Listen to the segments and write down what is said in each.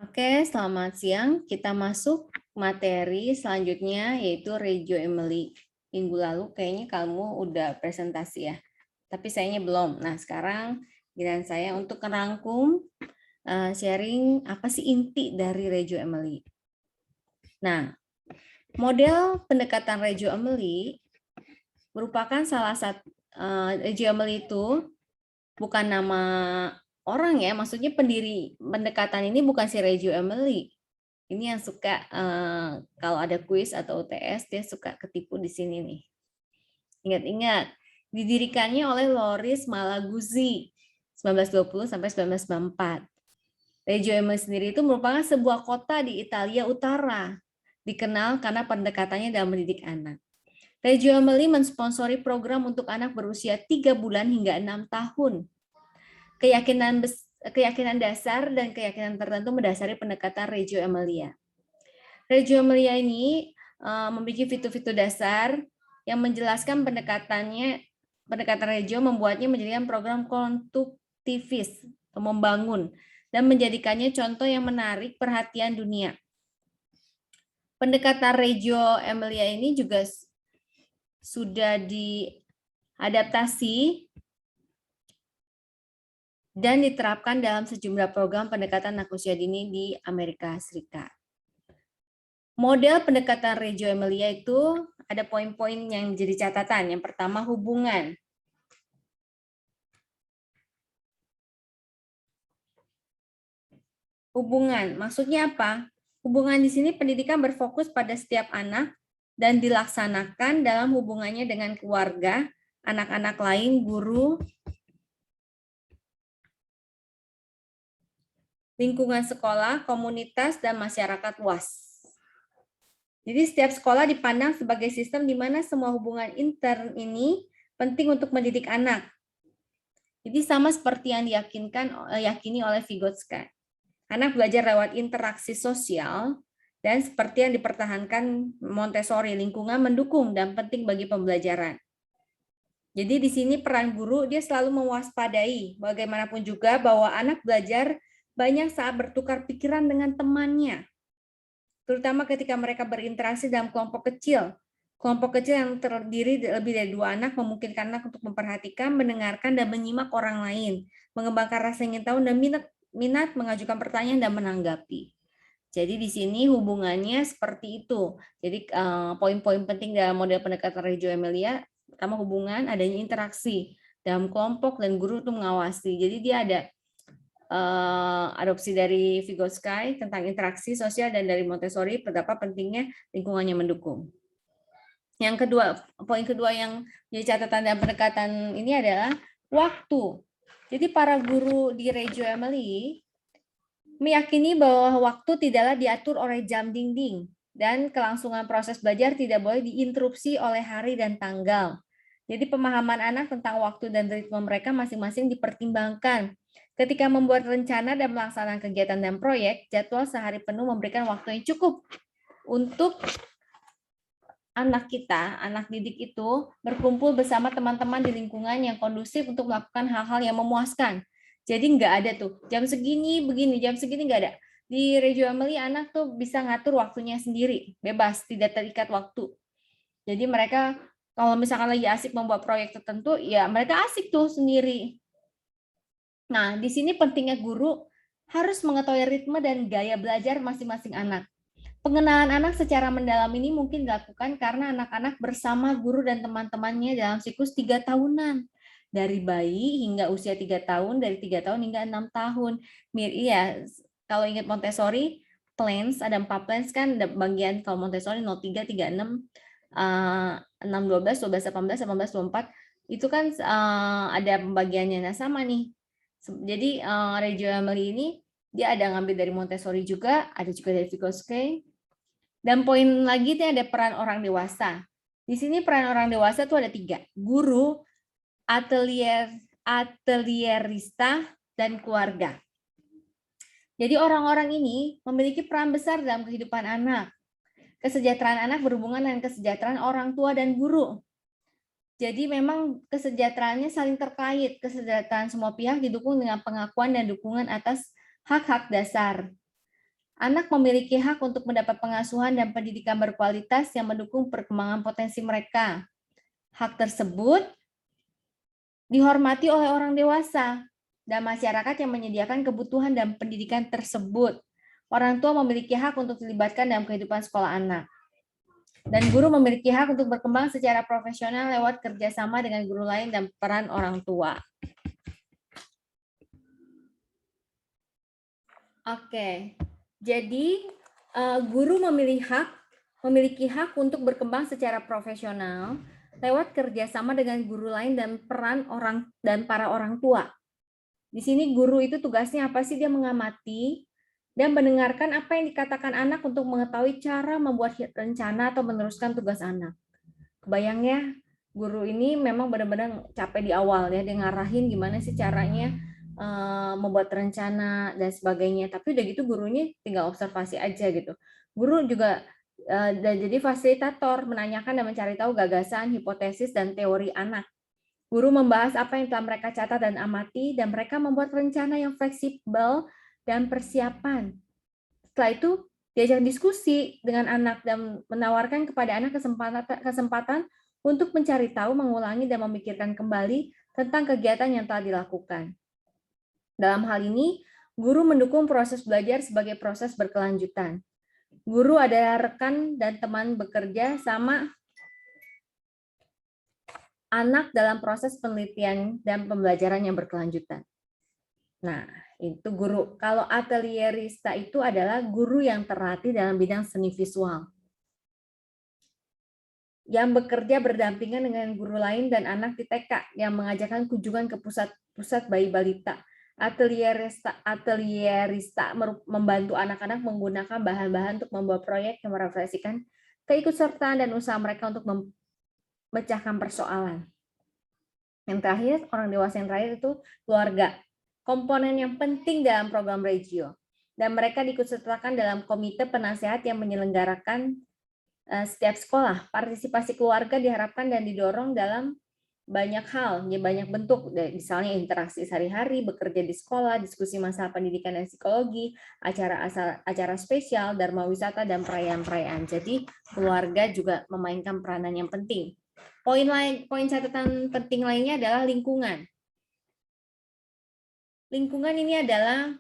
Oke, selamat siang. Kita masuk materi selanjutnya yaitu Reggio Emilia. Minggu lalu kayaknya kamu udah presentasi ya, tapi sayangnya belum. Nah, sekarang giliran saya untuk merangkum sharing apa sih inti dari Reggio Emilia. Nah, model pendekatan Reggio Emilia merupakan salah satu Reggio Emilia itu bukan nama orang ya, maksudnya pendiri pendekatan ini bukan si Reggio Emilia. Ini yang suka kalau ada kuis atau UTS dia suka ketipu di sini nih. Ingat-ingat, didirikannya oleh Loris Malaguzzi 1920 sampai 1994. Reggio Emilia sendiri itu merupakan sebuah kota di Italia Utara, dikenal karena pendekatannya dalam mendidik anak. Reggio Emilia mensponsori program untuk anak berusia 3 bulan hingga 6 tahun. Keyakinan dasar dan keyakinan tertentu mendasari pendekatan Reggio Emilia. Reggio Emilia ini memiliki fitur-fitur dasar yang menjelaskan pendekatan Reggio membuatnya menjadikan program konstruktivis, membangun, dan menjadikannya contoh yang menarik perhatian dunia. Pendekatan Reggio Emilia ini juga sudah diadaptasi dan diterapkan dalam sejumlah program pendekatan anak usia dini di Amerika Serikat. Model pendekatan Reggio Emilia itu ada poin-poin yang jadi catatan. Yang pertama, hubungan. Hubungan, maksudnya apa? Hubungan di sini pendidikan berfokus pada setiap anak dan dilaksanakan dalam hubungannya dengan keluarga, anak-anak lain, guru, lingkungan sekolah, komunitas, dan masyarakat luas. Jadi setiap sekolah dipandang sebagai sistem di mana semua hubungan intern ini penting untuk mendidik anak. Jadi sama seperti yang yakini oleh Vygotsky. Anak belajar lewat interaksi sosial dan seperti yang dipertahankan Montessori, lingkungan mendukung dan penting bagi pembelajaran. Jadi di sini peran guru dia selalu mewaspadai bagaimanapun juga bahwa anak belajar banyak saat bertukar pikiran dengan temannya. Terutama ketika mereka berinteraksi dalam kelompok kecil. Kelompok kecil yang terdiri lebih dari 2 anak memungkinkan anak untuk memperhatikan, mendengarkan, dan menyimak orang lain, mengembangkan rasa ingin tahu dan minat mengajukan pertanyaan dan menanggapi. Jadi di sini hubungannya seperti itu. Jadi poin-poin penting dalam model pendekatan Reggio Emilia, pertama hubungan, adanya interaksi dalam kelompok dan guru itu mengawasi. Jadi dia ada adopsi dari Vygotsky tentang interaksi sosial dan dari Montessori betapa pentingnya lingkungannya mendukung. Yang kedua, poin kedua yang jadi catatan dan pendekatan ini adalah waktu. Jadi para guru di Reggio Emilia meyakini bahwa waktu tidaklah diatur oleh jam dinding dan kelangsungan proses belajar tidak boleh diinterupsi oleh hari dan tanggal. Jadi pemahaman anak tentang waktu dan ritme mereka masing-masing dipertimbangkan. Ketika membuat rencana dan melaksanakan kegiatan dan proyek, jadwal sehari penuh memberikan waktu yang cukup untuk anak kita, anak didik itu berkumpul bersama teman-teman di lingkungan yang kondusif untuk melakukan hal-hal yang memuaskan. Jadi nggak ada tuh jam segini begini, jam segini nggak ada. Di Reggio Emilia anak tuh bisa ngatur waktunya sendiri, bebas, tidak terikat waktu. Jadi mereka kalau misalkan lagi asik membuat proyek tertentu, ya mereka asik tuh sendiri. Nah, di sini pentingnya guru harus mengetahui ritme dan gaya belajar masing-masing anak. Pengenalan anak secara mendalam ini mungkin dilakukan karena anak-anak bersama guru dan teman-temannya dalam siklus 3 tahunan. Dari bayi hingga usia 3 tahun, dari 3 tahun hingga 6 tahun. Iya, kalau ingat Montessori, plans, ada 4 plans kan, ada bagian kalau Montessori 03, 36, 6, 12, 12, 18, 18, 24, itu kan ada pembagiannya. Nah, sama nih. Jadi Reggio Emilia ini dia ada ngambil dari Montessori juga, ada juga dari Vygotsky. Dan poin lagi itu ada peran orang dewasa. Di sini peran orang dewasa itu ada 3. Guru, atelierista, dan keluarga. Jadi orang-orang ini memiliki peran besar dalam kehidupan anak. Kesejahteraan anak berhubungan dengan kesejahteraan orang tua dan guru. Jadi memang kesejahteraannya saling terkait. Kesejahteraan semua pihak didukung dengan pengakuan dan dukungan atas hak-hak dasar. Anak memiliki hak untuk mendapat pengasuhan dan pendidikan berkualitas yang mendukung perkembangan potensi mereka. Hak tersebut dihormati oleh orang dewasa dan masyarakat yang menyediakan kebutuhan dan pendidikan tersebut. Orang tua memiliki hak untuk dilibatkan dalam kehidupan sekolah anak. Dan guru memiliki hak untuk berkembang secara profesional lewat kerjasama dengan guru lain dan peran orang tua. Oke, jadi guru memiliki hak untuk berkembang secara profesional lewat kerjasama dengan guru lain dan peran para orang tua. Di sini guru itu tugasnya apa sih? Dia mengamati dan mendengarkan apa yang dikatakan anak untuk mengetahui cara membuat rencana atau meneruskan tugas anak. Kebayang ya, guru ini memang benar-benar capek di awal ya, dia ngarahin gimana sih caranya membuat rencana dan sebagainya. Tapi udah gitu gurunya tinggal observasi aja gitu. Guru juga jadi fasilitator, menanyakan dan mencari tahu gagasan, hipotesis, dan teori anak. Guru membahas apa yang telah mereka catat dan amati, dan mereka membuat rencana yang fleksibel dan persiapan. Setelah itu, diajak diskusi dengan anak dan menawarkan kepada anak kesempatan untuk mencari tahu, mengulangi, dan memikirkan kembali tentang kegiatan yang telah dilakukan. Dalam hal ini, guru mendukung proses belajar sebagai proses berkelanjutan. Guru adalah rekan dan teman bekerja sama anak dalam proses penelitian dan pembelajaran yang berkelanjutan. Nah, itu guru. Kalau atelierista itu adalah guru yang terlatih dalam bidang seni visual, yang bekerja berdampingan dengan guru lain dan anak di TK, yang mengajarkan kunjungan ke pusat bayi balita. Atelierista membantu anak-anak menggunakan bahan-bahan untuk membuat proyek yang merefleksikan keikutsertaan dan usaha mereka untuk memecahkan persoalan. Yang terakhir, orang dewasa yang terakhir itu keluarga. Komponen yang penting dalam program Regio. Dan mereka diikutsertakan dalam komite penasehat yang menyelenggarakan setiap sekolah. Partisipasi keluarga diharapkan dan didorong dalam banyak hal, banyak bentuk, misalnya interaksi sehari-hari, bekerja di sekolah, diskusi masalah pendidikan dan psikologi, acara spesial, dharma wisata, dan perayaan-perayaan. Jadi keluarga juga memainkan peranan yang penting. Poin catatan penting lainnya adalah lingkungan. Lingkungan ini adalah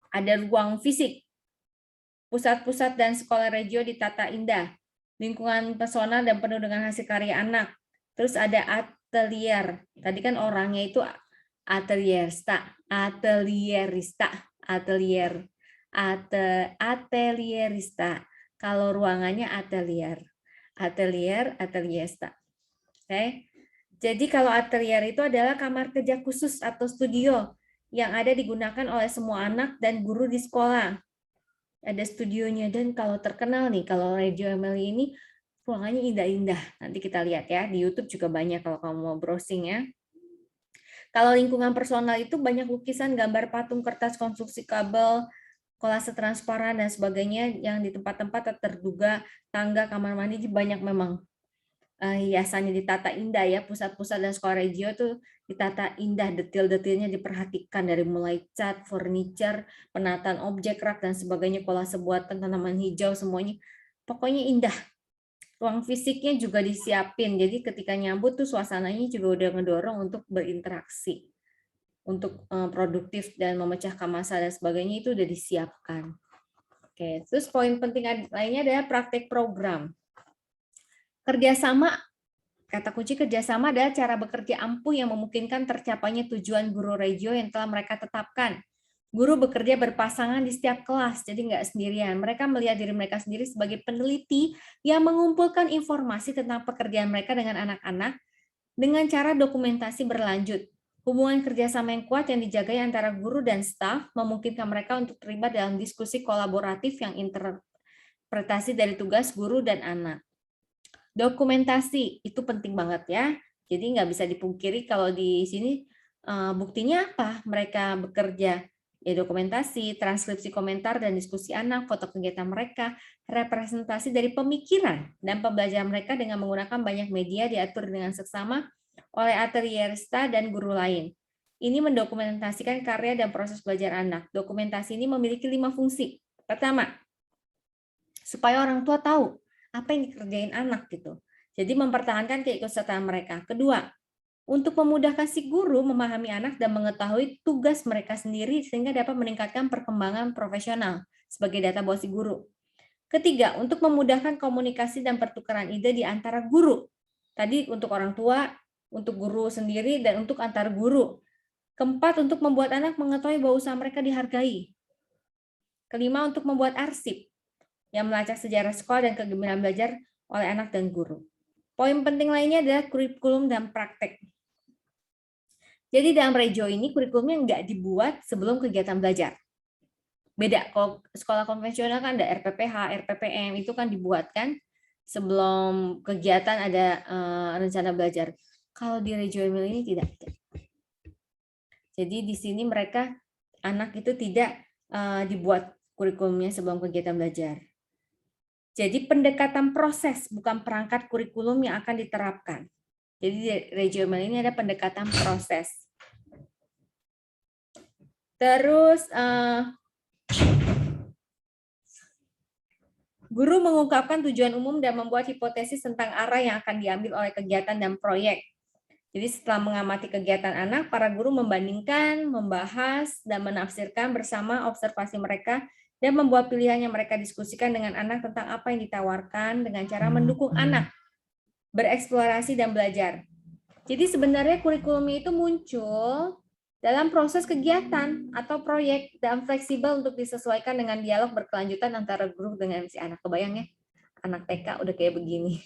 ada ruang fisik, pusat-pusat dan sekolah regio ditata indah, lingkungan pesona dan penuh dengan hasil karya anak. Terus ada atelier. Tadi kan orangnya itu atelierista. Kalau ruangannya atelierista. Oke. Jadi kalau atelier itu adalah kamar kerja khusus atau studio yang ada digunakan oleh semua anak dan guru di sekolah. Ada studionya, dan kalau terkenal nih, kalau Reggio Emilia ini ruangannya indah-indah. Nanti kita lihat ya, di YouTube juga banyak kalau kamu mau browsing ya. Kalau lingkungan personal itu banyak lukisan, gambar patung, kertas, konstruksi kabel, kolase transparan, dan sebagainya yang di tempat-tempat terduga, tangga, kamar mandi, banyak memang hiasannya ditata indah ya. Pusat-pusat dan sekolah Reggio itu ditata indah, detail-detailnya diperhatikan dari mulai cat, furniture, penataan objek, rak dan sebagainya, kolase buatan, tanaman hijau, semuanya pokoknya indah. Ruang fisiknya juga disiapin, jadi ketika nyambut tuh suasananya juga udah ngedorong untuk berinteraksi, untuk produktif dan memecahkan masalah dan sebagainya, itu udah disiapkan. Oke, terus poin penting lainnya adalah praktek program. Kerjasama, kata kunci kerjasama adalah cara bekerja ampuh yang memungkinkan tercapainya tujuan guru Reggio yang telah mereka tetapkan. Guru bekerja berpasangan di setiap kelas, jadi nggak sendirian. Mereka melihat diri mereka sendiri sebagai peneliti yang mengumpulkan informasi tentang pekerjaan mereka dengan anak-anak dengan cara dokumentasi berlanjut. Hubungan kerjasama yang kuat yang dijagai antara guru dan staf memungkinkan mereka untuk terlibat dalam diskusi kolaboratif yang interpretasi dari tugas guru dan anak. Dokumentasi itu penting banget ya. Jadi nggak bisa dipungkiri kalau di sini buktinya apa? Mereka bekerja ya, dokumentasi, transkripsi komentar dan diskusi anak, foto kegiatan mereka, representasi dari pemikiran dan pembelajaran mereka dengan menggunakan banyak media diatur dengan seksama oleh atelierista dan guru lain. ini mendokumentasikan karya dan proses belajar anak. Dokumentasi ini memiliki 5 fungsi. Pertama, supaya orang tua tahu apa yang dikerjain anak gitu. Jadi mempertahankan keikutsertaan mereka. Kedua, untuk memudahkan si guru memahami anak dan mengetahui tugas mereka sendiri sehingga dapat meningkatkan perkembangan profesional sebagai data buat si guru. Ketiga, untuk memudahkan komunikasi dan pertukaran ide di antara guru. Tadi untuk orang tua, untuk guru sendiri, dan untuk antar guru. Keempat, untuk membuat anak mengetahui bahwa usaha mereka dihargai. Kelima, untuk membuat arsip yang melacak sejarah sekolah dan kegembiraan belajar oleh anak dan guru. Poin penting lainnya adalah kurikulum dan praktek. Jadi dalam Rejo ini kurikulumnya nggak dibuat sebelum kegiatan belajar. Beda, kalau sekolah konvensional kan ada RPPH, RPPM, itu kan dibuatkan sebelum kegiatan ada rencana belajar. Kalau di Rejo Emil ini tidak. Jadi di sini mereka, anak itu tidak dibuat kurikulumnya sebelum kegiatan belajar. Jadi pendekatan proses, bukan perangkat kurikulum yang akan diterapkan. Jadi di Rejo Emil ini ada pendekatan proses. Terus guru mengungkapkan tujuan umum dan membuat hipotesis tentang arah yang akan diambil oleh kegiatan dan proyek. Jadi setelah mengamati kegiatan anak, para guru membandingkan, membahas, dan menafsirkan bersama observasi mereka dan membuat pilihan yang mereka diskusikan dengan anak tentang apa yang ditawarkan dengan cara mendukung anak bereksplorasi dan belajar. Jadi sebenarnya kurikulumnya itu muncul dalam proses kegiatan atau proyek dan fleksibel untuk disesuaikan dengan dialog berkelanjutan antara guru dengan si anak. Kebayang ya, anak TK udah kayak begini.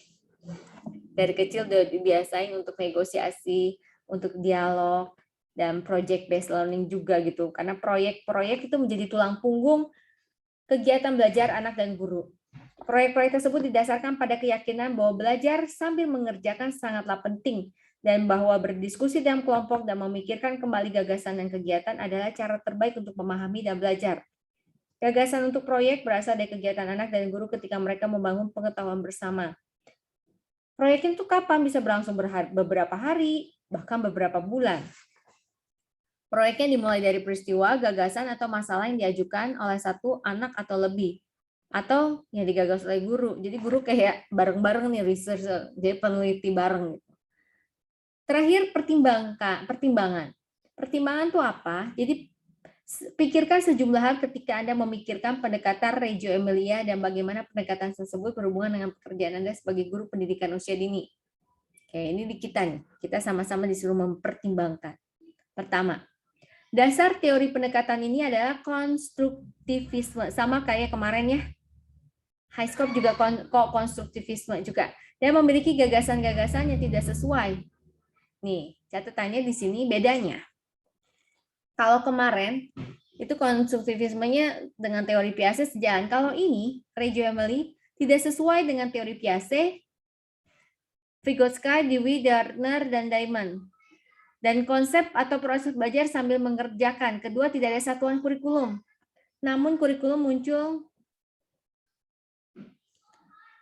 Dari kecil udah dibiasain untuk negosiasi, untuk dialog, dan project based learning juga gitu. Karena proyek-proyek itu menjadi tulang punggung kegiatan belajar anak dan guru. Proyek-proyek tersebut didasarkan pada keyakinan bahwa belajar sambil mengerjakan sangatlah penting dan bahwa berdiskusi dalam kelompok dan memikirkan kembali gagasan dan kegiatan adalah cara terbaik untuk memahami dan belajar. Gagasan untuk proyek berasal dari kegiatan anak dan guru ketika mereka membangun pengetahuan bersama. Proyek itu kapan bisa berlangsung beberapa hari, bahkan beberapa bulan. Proyeknya dimulai dari peristiwa, gagasan, atau masalah yang diajukan oleh satu anak atau lebih. Atau yang digagas oleh guru. Jadi guru kayak bareng-bareng nih researcher, jadi peneliti bareng. Terakhir pertimbangan. Pertimbangan itu apa? Jadi pikirkan sejumlah hal ketika Anda memikirkan pendekatan Reggio Emilia dan bagaimana pendekatan tersebut berhubungan dengan pekerjaan Anda sebagai guru pendidikan usia dini. Oke, ini di kita nih. Kita sama-sama disuruh mempertimbangkan. Pertama, dasar teori pendekatan ini adalah konstruktivisme. Sama kayak kemarin ya. High scope juga konstruktivisme juga. Dan memiliki gagasan-gagasan yang tidak sesuai. Nih, catatannya di sini bedanya. Kalau kemarin, itu konstruktivismenya dengan teori Piaget sejalan. Kalau ini, Reggio Emilia, tidak sesuai dengan teori Piaget, Vygotsky, Dewey, Gardner, dan Diamond. Dan konsep atau proses belajar sambil mengerjakan. Kedua, tidak ada satuan kurikulum. Namun kurikulum muncul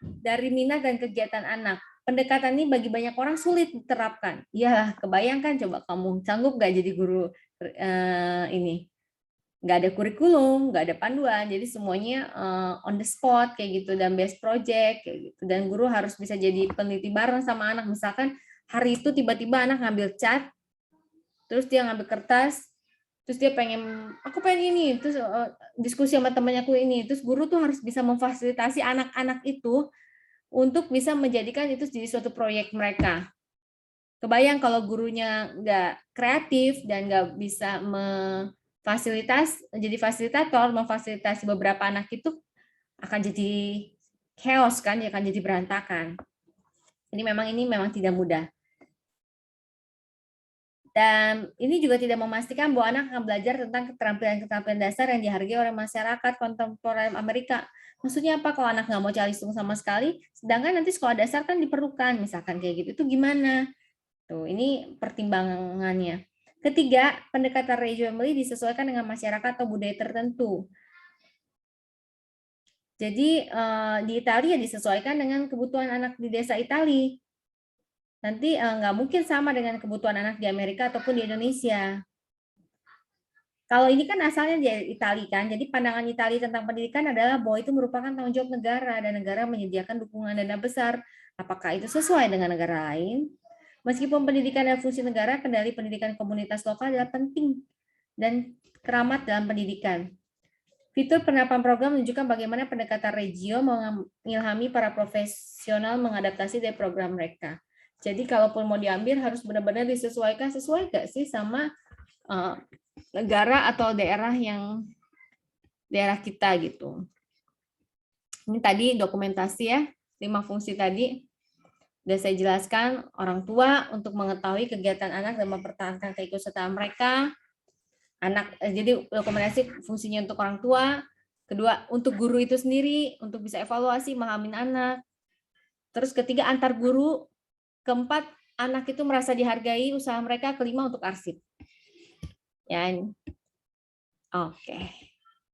dari minat dan kegiatan anak. Pendekatan ini bagi banyak orang sulit diterapkan. Ya, kebayangkan coba kamu sanggup nggak jadi guru ini? Nggak ada kurikulum, nggak ada panduan, jadi semuanya on the spot kayak gitu dan best project kayak gitu. Dan guru harus bisa jadi peneliti bareng sama anak. Misalkan hari itu tiba-tiba anak ngambil cat, terus dia ngambil kertas, terus dia aku pengen ini, terus diskusi sama temannya aku ini, terus guru tuh harus bisa memfasilitasi anak-anak itu untuk bisa menjadikan itu jadi suatu proyek mereka. Kebayang kalau gurunya nggak kreatif dan nggak bisa jadi fasilitator, memfasilitasi beberapa anak itu akan jadi chaos kan, akan jadi berantakan. Jadi ini memang tidak mudah. Dan ini juga tidak memastikan bahwa anak akan belajar tentang keterampilan-keterampilan dasar yang dihargai oleh masyarakat kontemporer Amerika. Maksudnya apa kalau anak nggak mau calistung sama sekali, sedangkan nanti sekolah dasar kan diperlukan, misalkan kayak gitu, itu gimana? Tuh, ini pertimbangannya. Ketiga, pendekatan Reggio Emilia disesuaikan dengan masyarakat atau budaya tertentu. Jadi di Italia disesuaikan dengan kebutuhan anak di desa Italia. Nanti nggak mungkin sama dengan kebutuhan anak di Amerika ataupun di Indonesia. Kalau ini kan asalnya dari Italia kan, jadi pandangan Italia tentang pendidikan adalah bahwa itu merupakan tanggung jawab negara dan negara menyediakan dukungan dana besar. Apakah itu sesuai dengan negara lain? Meskipun pendidikan adalah fungsi negara, kendali pendidikan komunitas lokal adalah penting dan keramat dalam pendidikan. Fitur penerapan program menunjukkan bagaimana pendekatan regio mengilhami para profesional mengadaptasi dari program mereka. Jadi kalaupun mau diambil harus benar-benar disesuaikan, sesuai nggak sih sama negara atau daerah kita gitu. Ini tadi dokumentasi ya, 5 fungsi tadi. Sudah saya jelaskan, orang tua untuk mengetahui kegiatan anak dan mempertahankan keikutsertaan mereka. Jadi dokumentasi fungsinya untuk orang tua. Kedua, untuk guru itu sendiri, untuk bisa evaluasi, memahamin anak. Terus ketiga, antar guru. Keempat, anak itu merasa dihargai usaha mereka. Kelima, untuk arsip. Ya, oke.